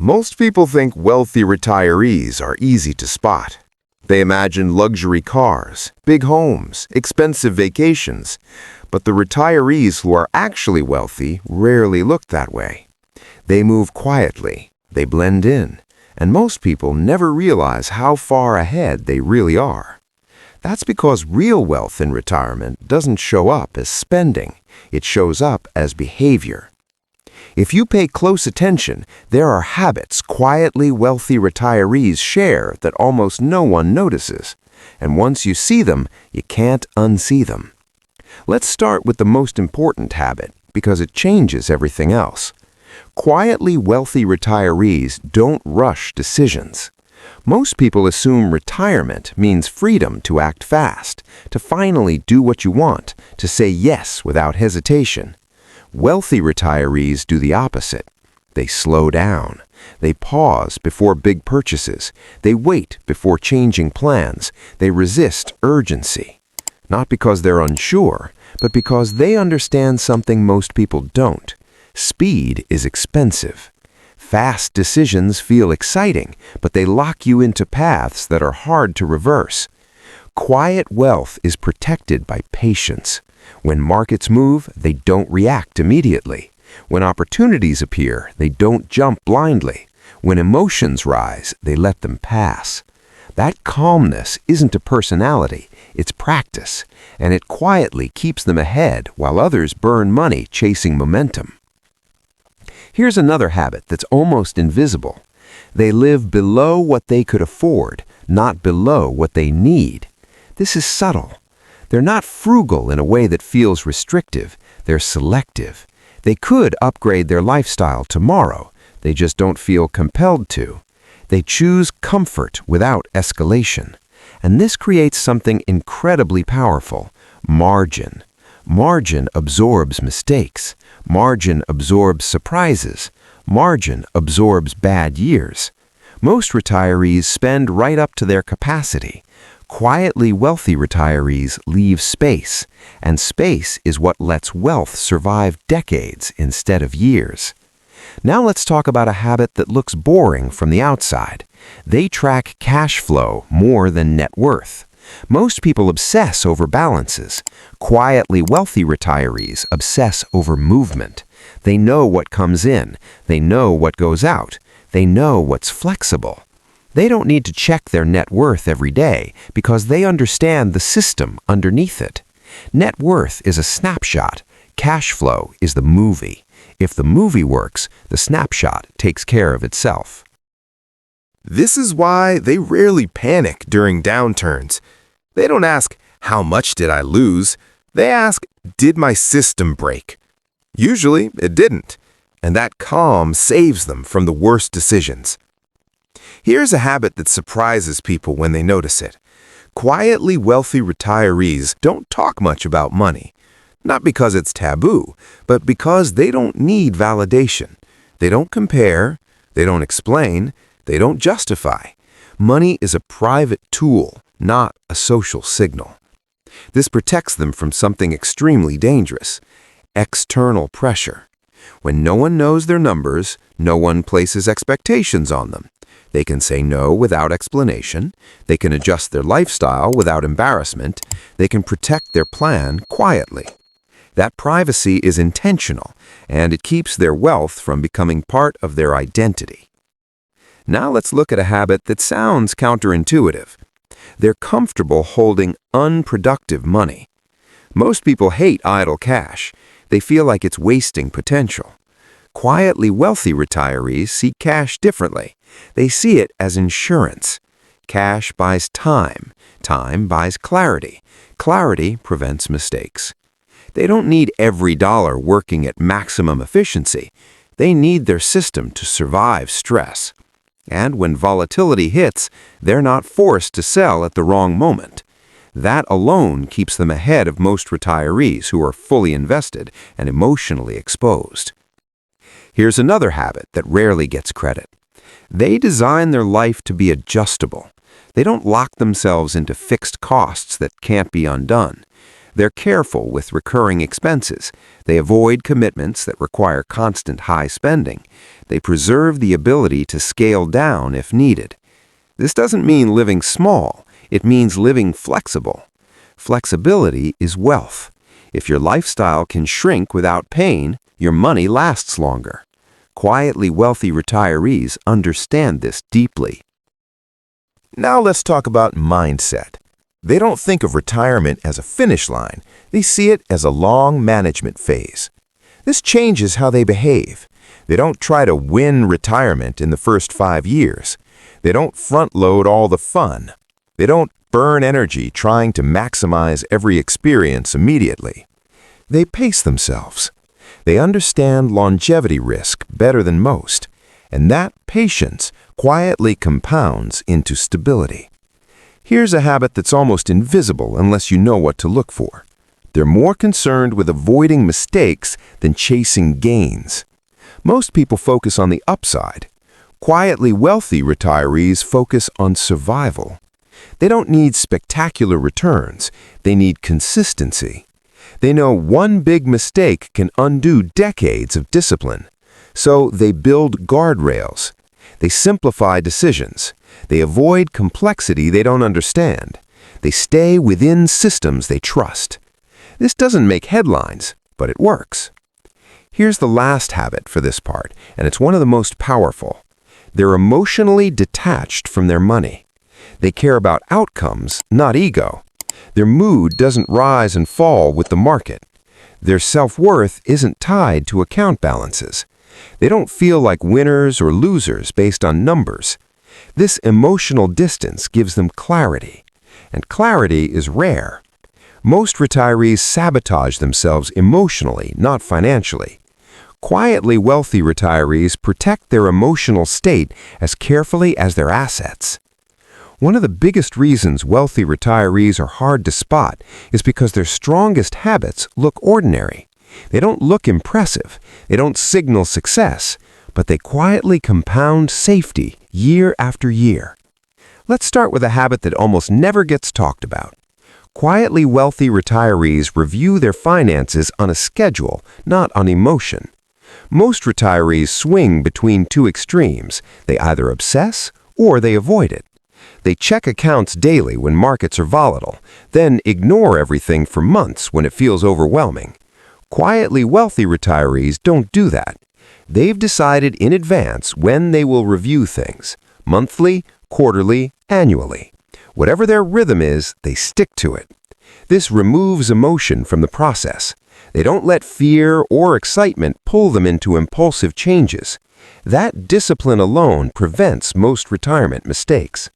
Most people think wealthy retirees are easy to spot. They imagine luxury cars, big homes, expensive vacations, but the retirees who are actually wealthy rarely look that way. They move quietly, they blend in, and most people never realize how far ahead they really are. That's because real wealth in retirement doesn't show up as spending, it shows up as behavior. If you pay close attention, there are habits quietly wealthy retirees share that almost no one notices. And once you see them, you can't unsee them. Let's start with the most important habit, because it changes everything else. Quietly wealthy retirees don't rush decisions. Most people assume retirement means freedom to act fast, to finally do what you want, to say yes without hesitation. Wealthy retirees do the opposite. They slow down. They pause before big purchases. They wait before changing plans. They resist urgency. Not because they're unsure, but because they understand something most people don't. Speed is expensive. Fast decisions feel exciting, but they lock you into paths that are hard to reverse. Quiet wealth is protected by patience. When markets move, they don't react immediately. When opportunities appear, they don't jump blindly. When emotions rise, they let them pass. That calmness isn't a personality, it's practice, and it quietly keeps them ahead while others burn money chasing momentum. Here's another habit that's almost invisible. They live below what they could afford, not below what they need. This is subtle. They're not frugal in a way that feels restrictive. They're selective. They could upgrade their lifestyle tomorrow. They just don't feel compelled to. They choose comfort without escalation. And this creates something incredibly powerful: margin. Margin absorbs mistakes. Margin absorbs surprises. Margin absorbs bad years. Most retirees spend right up to their capacity. Quietly wealthy retirees leave space, and space is what lets wealth survive decades instead of years. Now let's talk about a habit that looks boring from the outside. They track cash flow more than net worth. Most people obsess over balances. Quietly wealthy retirees obsess over movement. They know what comes in. They know what goes out. They know what's flexible. They don't need to check their net worth every day because they understand the system underneath it. Net worth is a snapshot. Cash flow is the movie. If the movie works, the snapshot takes care of itself. This is why they rarely panic during downturns. They don't ask, "How much did I lose?" They ask, "Did my system break?" Usually, it didn't, and that calm saves them from the worst decisions. Here's a habit that surprises people when they notice it. Quietly wealthy retirees don't talk much about money. Not because it's taboo, but because they don't need validation. They don't compare, they don't explain, they don't justify. Money is a private tool, not a social signal. This protects them from something extremely dangerous: external pressure. When no one knows their numbers, no one places expectations on them. They can say no without explanation. They can adjust their lifestyle without embarrassment. They can protect their plan quietly. That privacy is intentional, and it keeps their wealth from becoming part of their identity. Now let's look at a habit that sounds counterintuitive. They're comfortable holding unproductive money. Most people hate idle cash. They feel like it's wasting potential. Quietly wealthy retirees see cash differently. They see it as insurance. Cash buys time. Time buys clarity. Clarity prevents mistakes. They don't need every dollar working at maximum efficiency. They need their system to survive stress. And when volatility hits, they're not forced to sell at the wrong moment. That alone keeps them ahead of most retirees who are fully invested and emotionally exposed. Here's another habit that rarely gets credit. They design their life to be adjustable. They don't lock themselves into fixed costs that can't be undone. They're careful with recurring expenses. They avoid commitments that require constant high spending. They preserve the ability to scale down if needed. This doesn't mean living small. It means living flexible. Flexibility is wealth. If your lifestyle can shrink without pain, your money lasts longer. Quietly wealthy retirees understand this deeply. Now let's talk about mindset. They don't think of retirement as a finish line. They see it as a long management phase. This changes how they behave. They don't try to win retirement in the first 5 years. They don't front-load all the fun. They don't burn energy trying to maximize every experience immediately. They pace themselves. They understand longevity risk better than most, and that patience quietly compounds into stability. Here's a habit that's almost invisible unless you know what to look for. They're more concerned with avoiding mistakes than chasing gains. Most people focus on the upside. Quietly wealthy retirees focus on survival. They don't need spectacular returns. They need consistency. They know one big mistake can undo decades of discipline. So they build guardrails. They simplify decisions. They avoid complexity they don't understand. They stay within systems they trust. This doesn't make headlines, but it works. Here's the last habit for this part, and it's one of the most powerful. They're emotionally detached from their money. They care about outcomes, not ego. Their mood doesn't rise and fall with the market. Their self-worth isn't tied to account balances. They don't feel like winners or losers based on numbers. This emotional distance gives them clarity, and clarity is rare. Most retirees sabotage themselves emotionally, not financially. Quietly wealthy retirees protect their emotional state as carefully as their assets. One of the biggest reasons wealthy retirees are hard to spot is because their strongest habits look ordinary. They don't look impressive. They don't signal success, but they quietly compound safety year after year. Let's start with a habit that almost never gets talked about. Quietly wealthy retirees review their finances on a schedule, not on emotion. Most retirees swing between two extremes. They either obsess or they avoid it. They check accounts daily when markets are volatile, then ignore everything for months when it feels overwhelming. Quietly wealthy retirees don't do that. They've decided in advance when they will review things, monthly, quarterly, annually. Whatever their rhythm is, they stick to it. This removes emotion from the process. They don't let fear or excitement pull them into impulsive changes. That discipline alone prevents most retirement mistakes.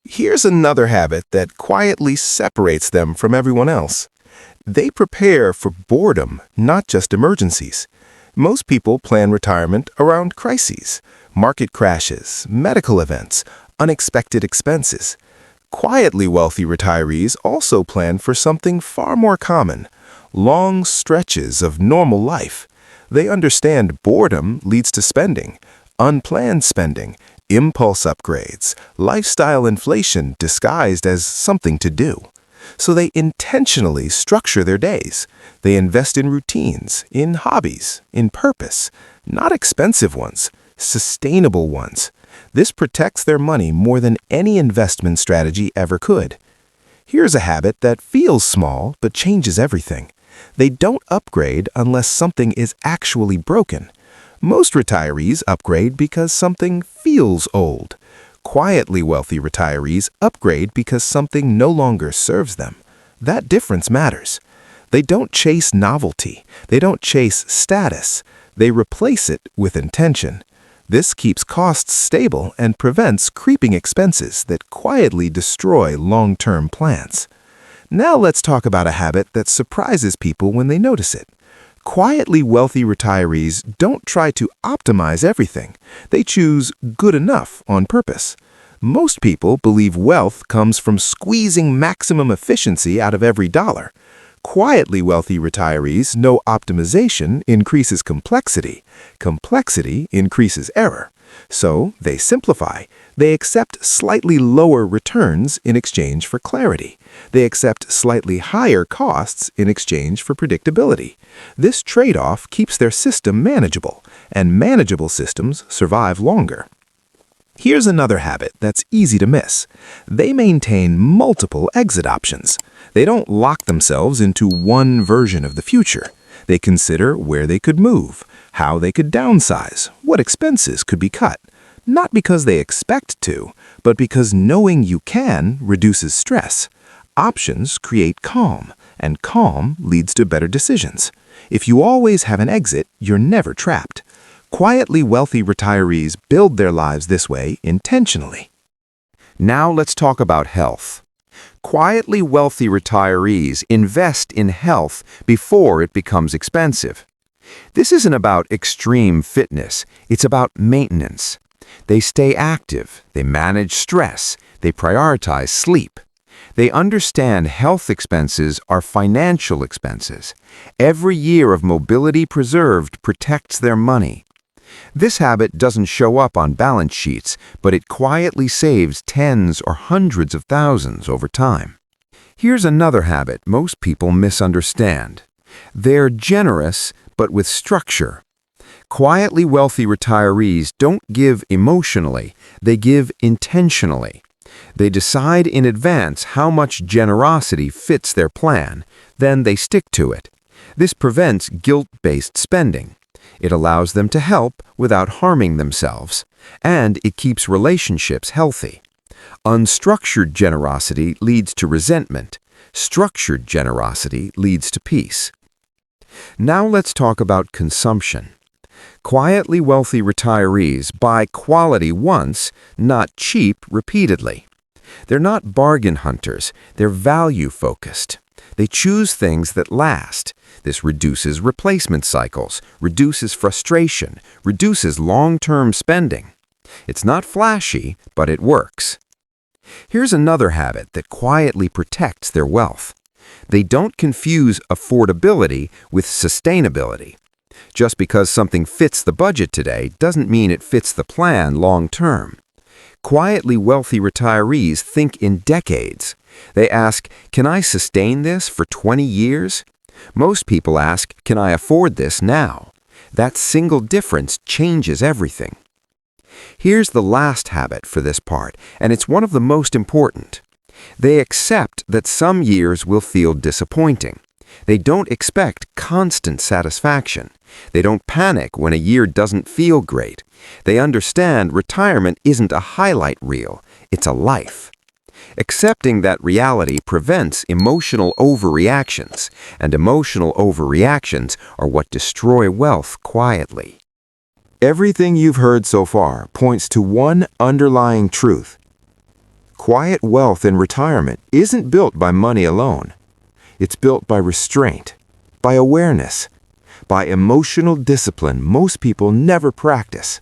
Here's another habit that quietly separates them from everyone else. They prepare for boredom, not just emergencies. Most people plan retirement around crises, market crashes, medical events, unexpected expenses. Quietly wealthy retirees also plan for something far more common, long stretches of normal life. They understand boredom leads to spending, unplanned spending, impulse upgrades, lifestyle inflation disguised as something to do. So they intentionally structure their days. They invest in routines, in hobbies, in purpose, not expensive ones, sustainable ones. This protects their money more than any investment strategy ever could. Here's a habit that feels small but changes everything. They don't upgrade unless something is actually broken. Most retirees upgrade because something feels old. Quietly wealthy retirees upgrade because something no longer serves them. That difference matters. They don't chase novelty. They don't chase status. They replace it with intention. This keeps costs stable and prevents creeping expenses that quietly destroy long-term plans. Now let's talk about a habit that surprises people when they notice it. Quietly wealthy retirees don't try to optimize everything. They choose good enough on purpose. Most people believe wealth comes from squeezing maximum efficiency out of every dollar. Quietly wealthy retirees know optimization increases complexity. Complexity increases error. So they simplify. They accept slightly lower returns in exchange for clarity. They accept slightly higher costs in exchange for predictability. This trade-off keeps their system manageable, and manageable systems survive longer. Here's another habit that's easy to miss. They maintain multiple exit options. They don't lock themselves into one version of the future. They consider where they could move, how they could downsize, what expenses could be cut. Not because they expect to, but because knowing you can reduces stress. Options create calm, and calm leads to better decisions. If you always have an exit, you're never trapped. Quietly wealthy retirees build their lives this way intentionally. Now let's talk about health. Quietly wealthy retirees invest in health before it becomes expensive. This isn't about extreme fitness, it's about maintenance. They stay active, they manage stress, they prioritize sleep. They understand health expenses are financial expenses. Every year of mobility preserved protects their money. This habit doesn't show up on balance sheets, but it quietly saves tens or hundreds of thousands over time. Here's another habit most people misunderstand. They're generous, but with structure. Quietly wealthy retirees don't give emotionally, they give intentionally. They decide in advance how much generosity fits their plan, then they stick to it. This prevents guilt-based spending. It allows them to help without harming themselves, and it keeps relationships healthy. Unstructured generosity leads to resentment. Structured generosity leads to peace. Now let's talk about consumption. Quietly wealthy retirees buy quality once, not cheap repeatedly. They're not bargain hunters, they're value-focused. They choose things that last. This reduces replacement cycles, reduces frustration, reduces long-term spending. It's not flashy, but it works. Here's another habit that quietly protects their wealth. They don't confuse affordability with sustainability. Just because something fits the budget today doesn't mean it fits the plan long-term. Quietly wealthy retirees think in decades. They ask, can I sustain this for 20 years? Most people ask, can I afford this now? That single difference changes everything. Here's the last habit for this part, and it's one of the most important. They accept that some years will feel disappointing. They don't expect constant satisfaction. They don't panic when a year doesn't feel great. They understand retirement isn't a highlight reel, it's a life. Accepting that reality prevents emotional overreactions, and emotional overreactions are what destroy wealth quietly. Everything you've heard so far points to one underlying truth. Quiet wealth in retirement isn't built by money alone. It's built by restraint, by awareness, by emotional discipline most people never practice.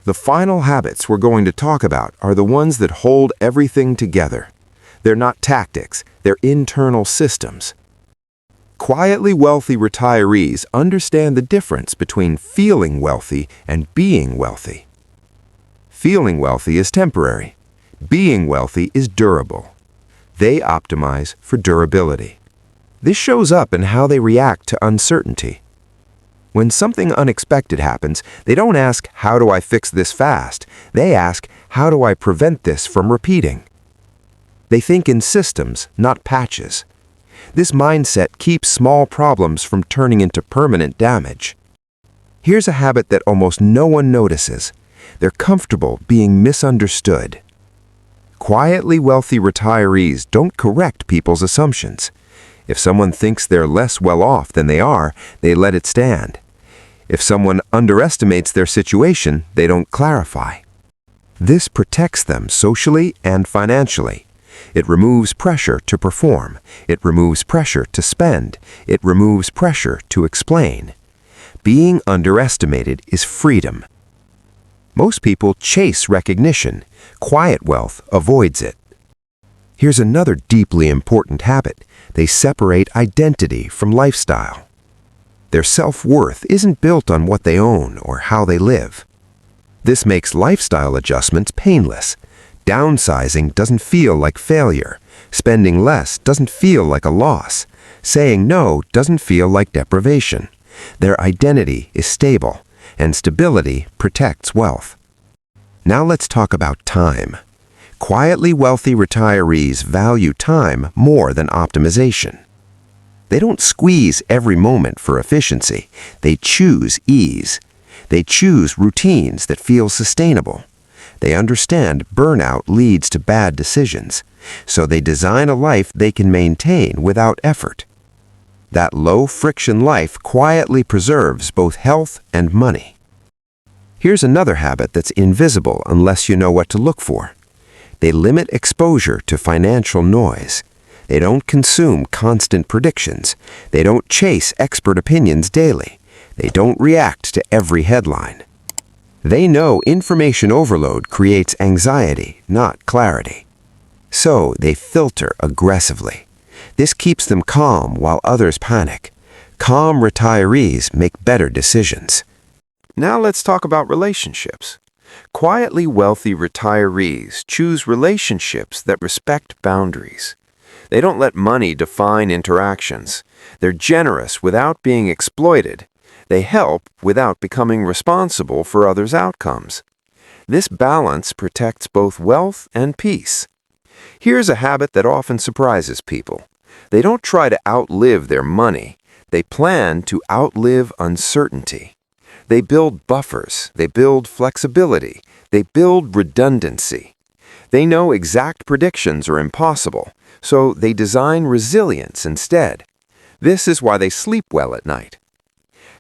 The final habits we're going to talk about are the ones that hold everything together. They're not tactics, they're internal systems. Quietly wealthy retirees understand the difference between feeling wealthy and being wealthy. Feeling wealthy is temporary. Being wealthy is durable. They optimize for durability. This shows up in how they react to uncertainty. When something unexpected happens, they don't ask, how do I fix this fast? They ask, how do I prevent this from repeating? They think in systems, not patches. This mindset keeps small problems from turning into permanent damage. Here's a habit that almost no one notices. They're comfortable being misunderstood. Quietly wealthy retirees don't correct people's assumptions. If someone thinks they're less well off than they are, they let it stand. If someone underestimates their situation, they don't clarify. This protects them socially and financially. It removes pressure to perform. It removes pressure to spend. It removes pressure to explain. Being underestimated is freedom. Most people chase recognition. Quiet wealth avoids it. Here's another deeply important habit. They separate identity from lifestyle. Their self-worth isn't built on what they own or how they live. This makes lifestyle adjustments painless. Downsizing doesn't feel like failure. Spending less doesn't feel like a loss. Saying no doesn't feel like deprivation. Their identity is stable, and stability protects wealth. Now let's talk about time. Quietly wealthy retirees value time more than optimization. They don't squeeze every moment for efficiency. They choose ease. They choose routines that feel sustainable. They understand burnout leads to bad decisions, so they design a life they can maintain without effort. That low-friction life quietly preserves both health and money. Here's another habit that's invisible unless you know what to look for. They limit exposure to financial noise. They don't consume constant predictions. They don't chase expert opinions daily. They don't react to every headline. They know information overload creates anxiety, not clarity. So they filter aggressively. This keeps them calm while others panic. Calm retirees make better decisions. Now let's talk about relationships. Quietly wealthy retirees choose relationships that respect boundaries. They don't let money define interactions. They're generous without being exploited. They help without becoming responsible for others' outcomes. This balance protects both wealth and peace. Here's a habit that often surprises people. They don't try to outlive their money. They plan to outlive uncertainty. They build buffers. They build flexibility. They build redundancy. They know exact predictions are impossible, so they design resilience instead. This is why they sleep well at night.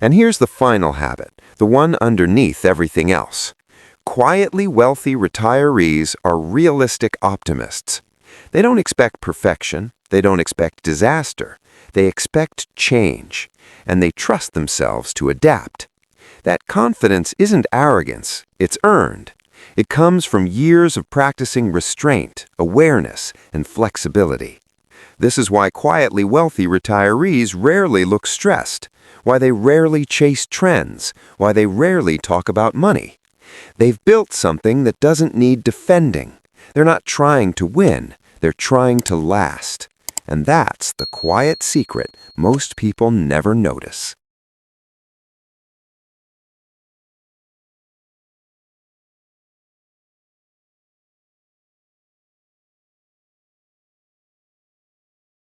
And here's the final habit, the one underneath everything else. Quietly wealthy retirees are realistic optimists. They don't expect perfection. They don't expect disaster. They expect change, and they trust themselves to adapt. That confidence isn't arrogance, it's earned. It comes from years of practicing restraint, awareness, and flexibility. This is why quietly wealthy retirees rarely look stressed, why they rarely chase trends, why they rarely talk about money. They've built something that doesn't need defending. They're not trying to win, they're trying to last. And that's the quiet secret most people never notice.